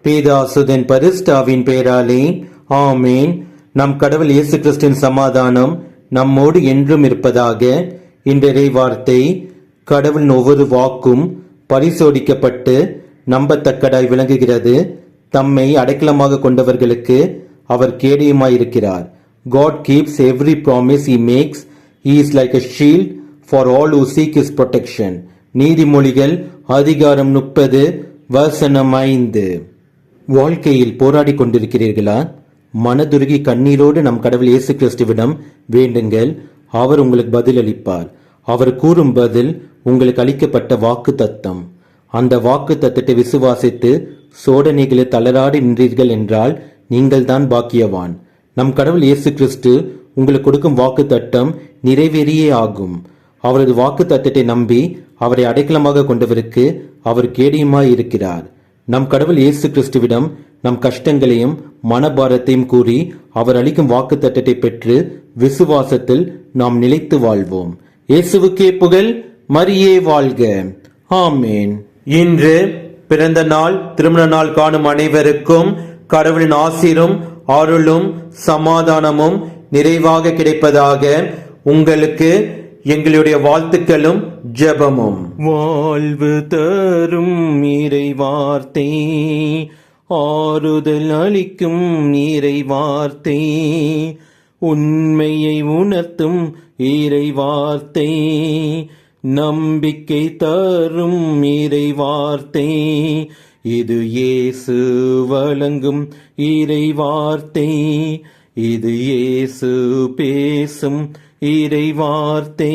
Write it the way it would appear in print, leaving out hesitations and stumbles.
பேதாசுதன் பரிஸ்டாவின் பெயராலே ஆமேன். நம் கடவுள் இயேசு கிறிஸ்துவின் சமாதானம் நம்மோடு என்றும் இருப்பதாக. இன்றைய வார்த்தை: கடவுளின் ஒவ்வொரு வாக்கும் பரிசோதிக்கப்பட்டு நம்பத்தக்கதாய் விளங்குகிறது. தம்மை அடைக்கலமாக கொண்டவர்களுக்கு அவர் கேடயமாயிருக்கிறார். God keeps every promise he makes. He is like a shield for all who seek his protection. நீதிமொழிகள் அதிகாரம் 30 வசனம் 5. வாழ்க்கையில் போராடி கொண்டிருக்கிறீர்களா? மனதுருகி கண்ணீரோடு நம் கடவுள் இயேசு கிறிஸ்துவிடம் வேண்டுங்கள். அவர் உங்களுக்கு பதிலளிப்பார். அவர் கூறும் பதில் உங்களுக்கு அளிக்கப்பட்ட வாக்கு தத்தம். அந்த வாக்கு தத்தத்தை விசுவாசித்து சோதனைகளை தளராடி நின்றீர்கள் என்றால் நீங்கள் தான் பாக்கியவான். நம் கடவுள் இயேசு கிறிஸ்து உங்களுக்கு கொடுக்கும் வாக்கு தட்டம் நிறைவேறியே ஆகும். அவரது வாக்கு தத்தத்தை நம்பி அவரை அடைக்கலமாக கொண்டவருக்கு அவர் கேடயமாய் இருக்கிறார். நம் கடவுள் இயேசு கிறிஸ்துவிடம் நம் கஷ்டங்களையும் மனபாரத்தையும் கூறி அவர் அளிக்கும் வாக்கு தட்டத்தை பெற்று விசுவாசத்தில் நாம் நிலைத்து வாழ்வோம். இயேசுவுக்கே புகழ், மரியே வாழ்க. ஆமேன். இன்று பிறந்த நாள், திருமண நாள் காணும் அனைவருக்கும் கடவுளின் ஆசீரும் அருளும் சமாதானமும் நிறைவாக கிடைப்பதாக. உங்களுக்கு எங்களுடைய வாழ்த்துக்களும் ஜெபமும். வாழ்வு தரும் இறை வார்த்தை, ஆறுதல் அளிக்கும் இறை வார்த்தை, உண்மையை உணர்த்தும் இறை வார்த்தை, நம்பிக்கை தரும் இறை வார்த்தை, இது இயேசு வழங்கும் இறை வார்த்தை, இது இயேசு பேசும் இறை வார்த்தை.